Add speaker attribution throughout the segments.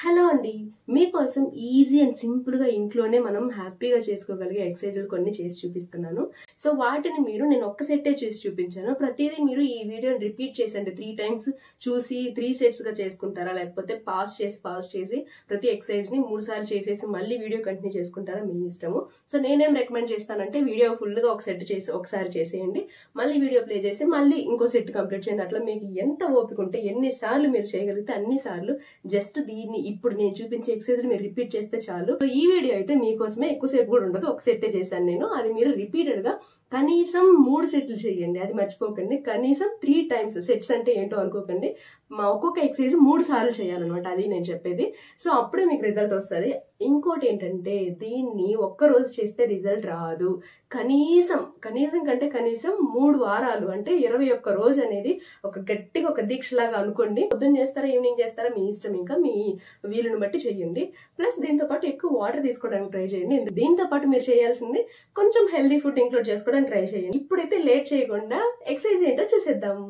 Speaker 1: Hello అండి, మీకోసం easy and simple గా ఇంట్లోనే మనం హ్యాపీగా చేసుకోగలిగే ఎక్సర్సైజులు కొన్ని చేసి చూపిస్తున్నాను. సో వాటిని నేను ఒక్క సెట్టే చేసి చూపించాను. ప్రతిదీ మీరు ఈ వీడియోని రిపీట్ చేసండి. 3 టైమ్స్ చూసి 3 సెట్స్ గా చేసుకుంటారా, లేకపోతే పాజ్ చేసి ప్రతి ఎక్సర్సైజ్ ని 3 సార్లు చేసేసి మళ్ళీ వీడియో కంటిన్యూ చేసుకుంటారా, మీ ఇష్టము. సో నేనేం రికమెండ్ చేస్తానంటే వీడియో ఫుల్ గా ఒక సెట్ చేసి ఒకసారి చేసేయండి, మళ్ళీ వీడియో ప్లే చేసి మళ్ళీ ఇంకో సెట్ కంప్లీట్ చేయండి. అట్లా మీకు ఎంత ఓపిక ఉంటే ఎన్నిసార్లు మీరు చేయగలిగితే అన్ని సార్లు జస్ట్ దీన్ని ఇప్పుడు నేను చూపించే ఎక్సర్సైజ్ మీరు రిపీట్ చేస్తే చాలు. ఈ వీడియో అయితే మీకోసమే ఎక్కువసేపు కూడా ఉండదు, ఒక సెట్టే చేశాను నేను. అది మీరు రిపీటెడ్ గా కనీసం 3 సెట్లు చేయండి, అది మర్చిపోకండి. కనీసం 3 టైమ్స్. సెట్స్ అంటే ఏంటో అనుకోకండి, ఒక్కొక్క ఎక్సర్సైజ్ 3 సార్లు చేయాలన్నమాట, అది నేను చెప్పేది. సో అప్పుడే మీకు రిజల్ట్ వస్తుంది. ఇంకోటి ఏంటంటే దీన్ని ఒక్క రోజు చేస్తే రిజల్ట్ రాదు. కనీసం కంటే కనీసం 3 వారాలు అంటే 21 రోజు అనేది ఒక గట్టిగా ఒక దీక్షలాగా అనుకోండి. పొద్దున్న చేస్తారా ఈవినింగ్ చేస్తారా మీ ఇష్టం, ఇంకా మీ వీలుని బట్టి చెయ్యండి. ప్లస్ దీంతో పాటు ఎక్కువ వాటర్ తీసుకోవడానికి ట్రై చేయండి. దీంతో పాటు మీరు చేయాల్సింది కొంచెం హెల్దీ ఫుడ్ ఇంక్లూడ్ చేసుకోవడానికి ట్రై చేయండి. ఇప్పుడైతే లేట్ చేయకుండా ఎక్సర్సైజ్ ఏంటో చేసేద్దాం.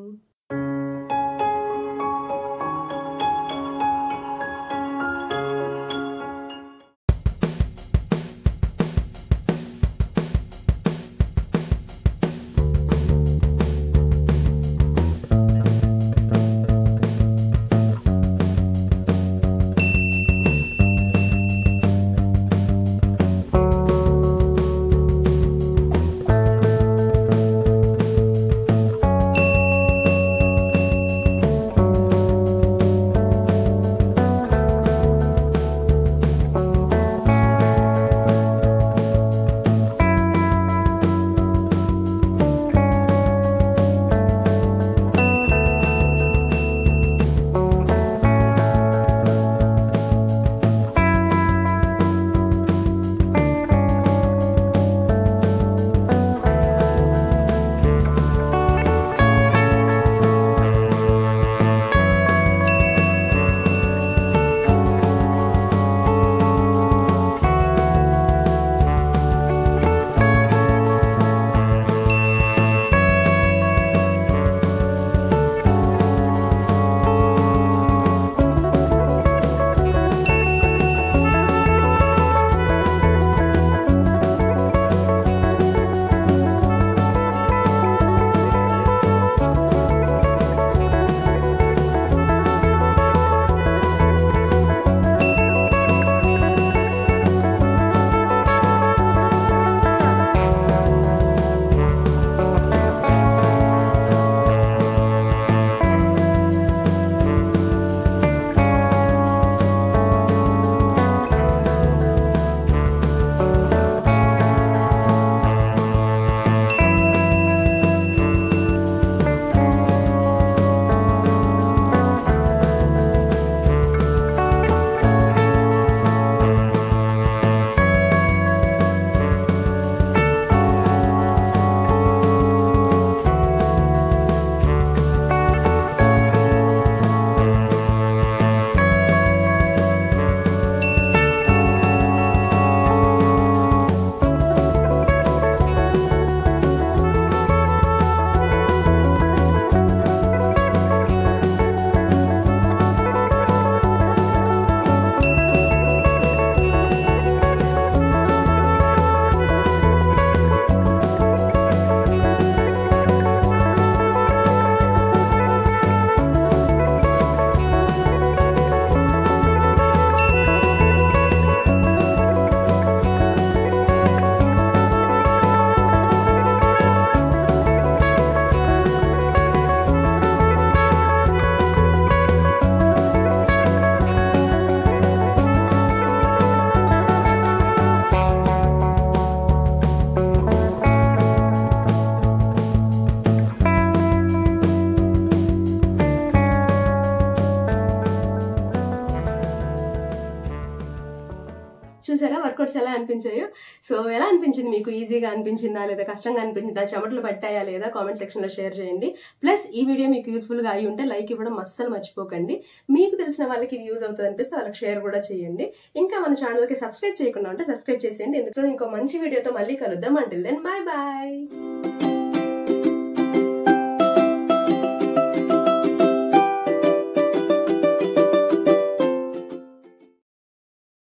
Speaker 1: చూసారా వర్కౌట్స్ ఎలా అనిపించాయో? సో ఎలా అనిపించింది మీకు? ఈజీగా అనిపించిందా లేదా కష్టంగా అనిపించిందా, చెమటలు పట్టాయా లేదా, కామెంట్ సెక్షన్ లో షేర్ చేయండి. ప్లస్ ఈ వీడియో మీకు యూస్ఫుల్ గా అయి ఉంటే లైక్ ఇవ్వడం అస్సలు మర్చిపోకండి. మీకు తెలిసిన వాళ్ళకి యూజ్ అవుతుంది అనిపిస్తే వాళ్ళకి షేర్ కూడా చేయండి. ఇంకా మన ఛానల్ కి సబ్స్క్రైబ్ చేయకుండా ఉంటే సబ్స్క్రైబ్ చేసేయండి. ఇంకో మంచి వీడియోతో మళ్ళీ కలుద్దాం. Until then bye bye.